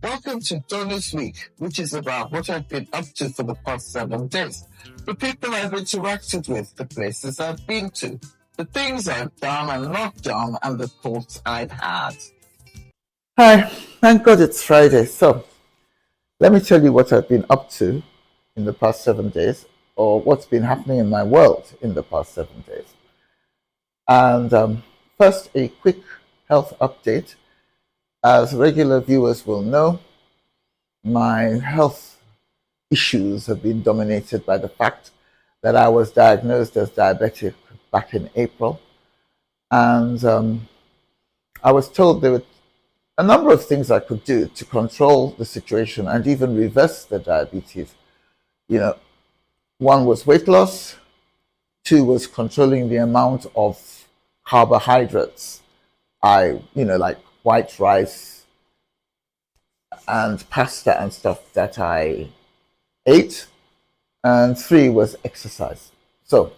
Welcome to Donors Week, which is about what I've been up to for the past 7 days, the people I've interacted with, the places I've been to, the things I've done and not done, and the thoughts I've had. Hi, thank God it's Friday. So, let me tell you what I've been up to in the past 7 days, or what's been happening in my world in the past 7 days. And first, a quick health update. As regular viewers will know, my health issues have been dominated by the fact that I was diagnosed as diabetic back in April. And I was told there were a number of things I could do to control the situation and even reverse the diabetes. You know, one was weight loss, two was controlling the amount of carbohydrates like white rice and pasta and stuff that I ate, and three was exercise. So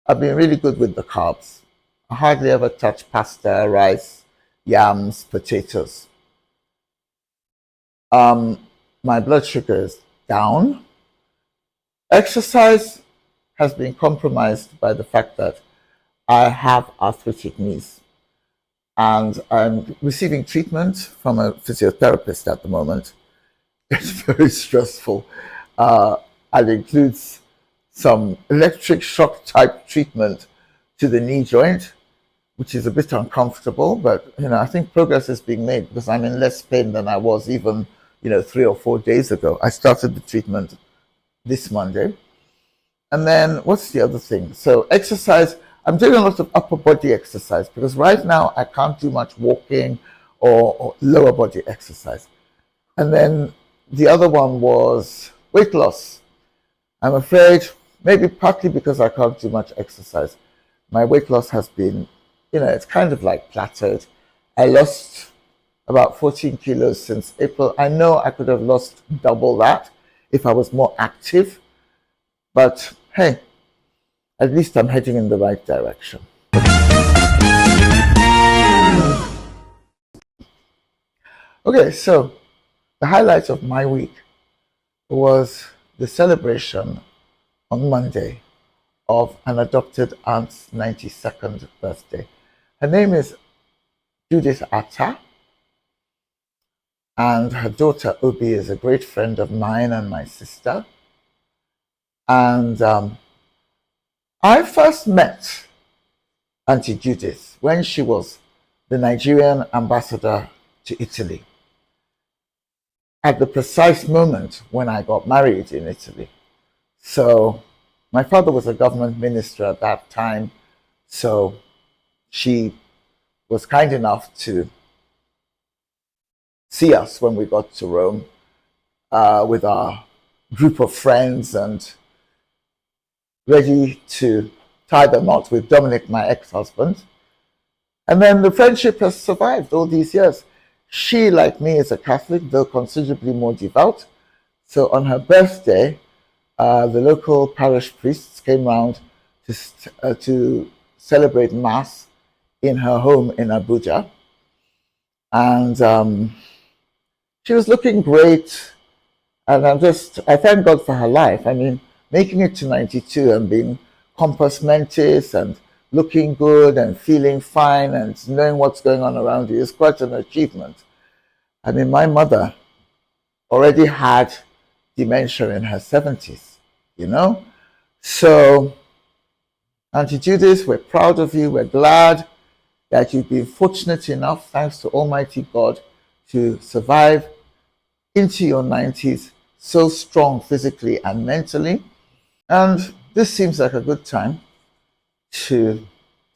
I've been really good with the carbs. I hardly ever touch pasta, rice, yams, potatoes. My blood sugar is down. Exercise has been compromised by the fact that I have arthritic knees, and I'm receiving treatment from a physiotherapist at the moment. It's very stressful. It includes some electric shock type treatment to the knee joint, which is a bit uncomfortable, but I think progress is being made because I'm in less pain than I was even 3 or 4 days ago. I started the treatment this Monday. And then what's the other thing? So exercise, I'm doing a lot of upper body exercise because right now I can't do much walking or lower body exercise. And then the other one was weight loss. I'm afraid maybe partly because I can't do much exercise, my weight loss has been, it's kind of like plateaued. I lost about 14 kilos since April. I know I could have lost double that if I was more active, but hey, at least I'm heading in the right direction. Okay, so the highlight of my week was the celebration on Monday of an adopted aunt's 92nd birthday. Her name is Judith Atta, and her daughter Obi is a great friend of mine and my sister. And I first met Auntie Judith when she was the Nigerian ambassador to Italy, at the precise moment when I got married in Italy. So my father was a government minister at that time, so she was kind enough to see us when we got to Rome with our group of friends and ready to tie the knot with Dominic, my ex-husband. And then the friendship has survived all these years. She, like me, is a Catholic, though considerably more devout. So on her birthday, the local parish priests came round to celebrate Mass in her home in Abuja. And she was looking great. And I thank God for her life. I mean, making it to 92 and being compos mentis and looking good and feeling fine and knowing what's going on around you is quite an achievement. I mean, my mother already had dementia in her 70s, So, Auntie Judith, we're proud of you. We're glad that you've been fortunate enough, thanks to Almighty God, to survive into your 90s so strong physically and mentally. And this seems like a good time to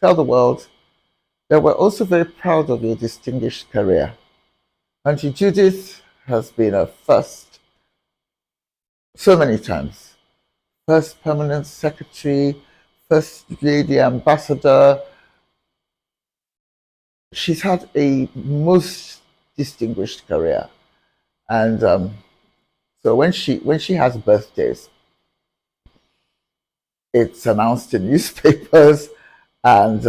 tell the world that we're also very proud of your distinguished career. Auntie Judith has been a first so many times. First permanent secretary, first lady ambassador. She's had a most distinguished career. And so when she has birthdays, it's announced in newspapers, and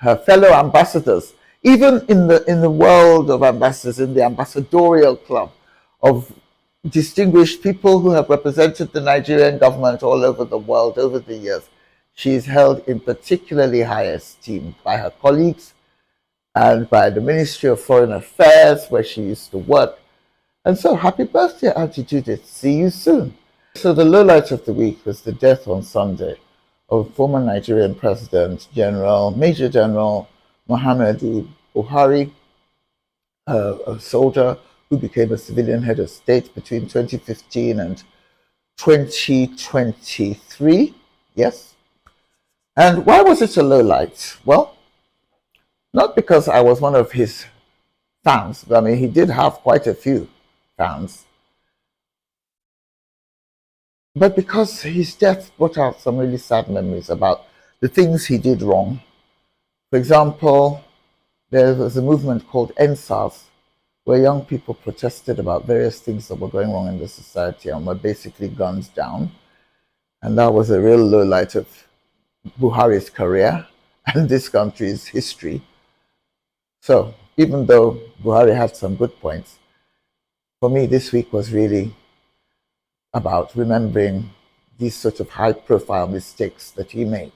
her fellow ambassadors even in the world of ambassadors, in the ambassadorial club of distinguished people who have represented the Nigerian government all over the world over the years, she is held in particularly high esteem by her colleagues and by the Ministry of Foreign Affairs, where she used to work. And so, happy birthday, Auntie Judith. See you soon. So, the lowlight of the week was the death on Sunday of former Nigerian President Major General Muhammadu Buhari, a soldier who became a civilian head of state between 2015 and 2023. Yes. And why was it a lowlight? Well, not because I was one of his fans. I mean, he did have quite a few fans. But because his death brought out some really sad memories about the things he did wrong. For example, there was a movement called NSAS, where young people protested about various things that were going wrong in the society and were basically gunned down. And that was a real low light of Buhari's career and this country's history. So even though Buhari had some good points, for me this week was really about remembering these sort of high-profile mistakes that he made.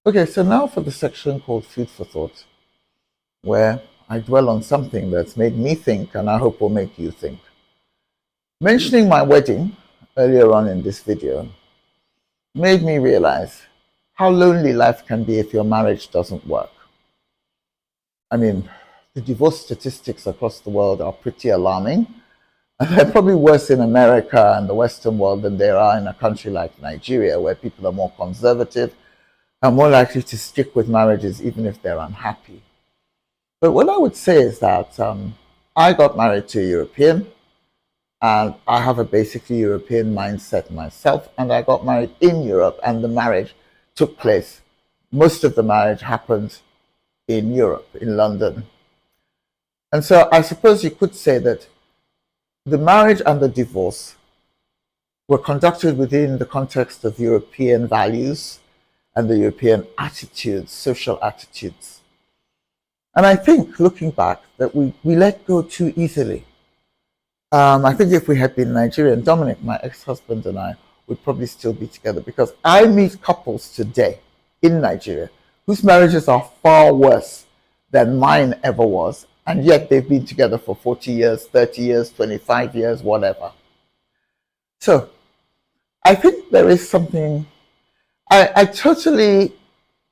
Okay, so now for the section called Food for Thought, where I dwell on something that's made me think and I hope will make you think. Mentioning my wedding earlier on in this video made me realize how lonely life can be if your marriage doesn't work. I mean, the divorce statistics across the world are pretty alarming. And they're probably worse in America and the Western world than they are in a country like Nigeria, where people are more conservative and more likely to stick with marriages even if they're unhappy. But what I would say is that I got married to a European, and I have a basically European mindset myself, and I got married in Europe, and the marriage took place. Most of the marriage happened in Europe, in London. And so I suppose you could say that the marriage and the divorce were conducted within the context of European values and the European attitudes, social attitudes. And I think, looking back, that we let go too easily. I think if we had been Nigerian, Dominic, my ex-husband, and I would probably still be together, because I meet couples today in Nigeria whose marriages are far worse than mine ever was, and yet they've been together for 40 years, 30 years, 25 years, whatever. So I think there is something, I totally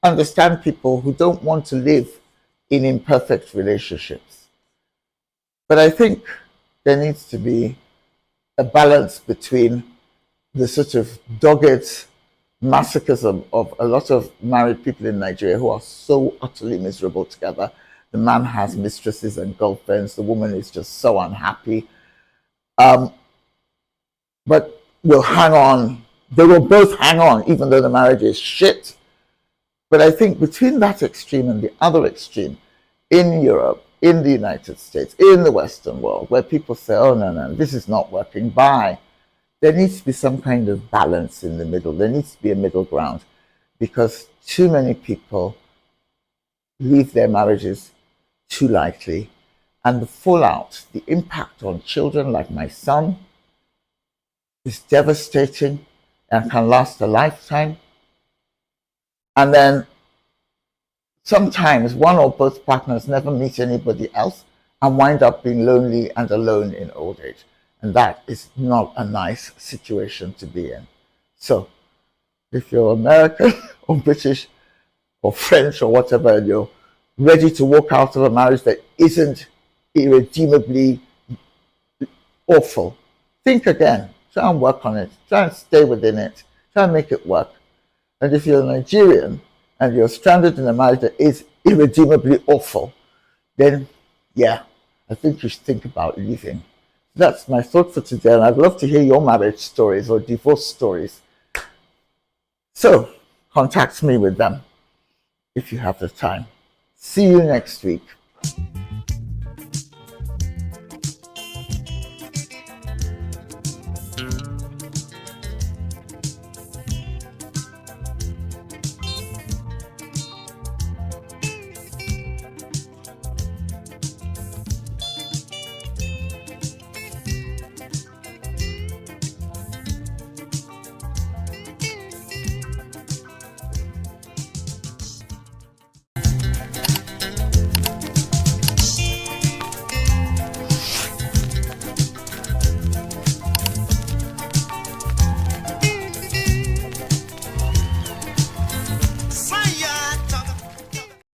understand people who don't want to live in imperfect relationships. But I think there needs to be a balance between the sort of dogged masochism of a lot of married people in Nigeria who are so utterly miserable together. The man has mistresses and girlfriends. The woman is just so unhappy. But will hang on. They will both hang on, even though the marriage is shit. But I think between that extreme and the other extreme, in Europe, in the United States, in the Western world, where people say, oh, no, this is not working, bye. There needs to be some kind of balance in the middle. There needs to be a middle ground, because too many people leave their marriages too lightly, and the fallout, the impact on children like my son is devastating and can last a lifetime. And then sometimes one or both partners never meet anybody else and wind up being lonely and alone in old age. And that is not a nice situation to be in. So if you're American or British or French or whatever, and you're ready to walk out of a marriage that isn't irredeemably awful, think again. Try and work on it. Try and stay within it. Try and make it work. And if you're Nigerian and you're stranded in a marriage that is irredeemably awful, then yeah, I think you should think about leaving. That's my thought for today, and I'd love to hear your marriage stories or divorce stories. So contact me with them if you have the time. See you next week.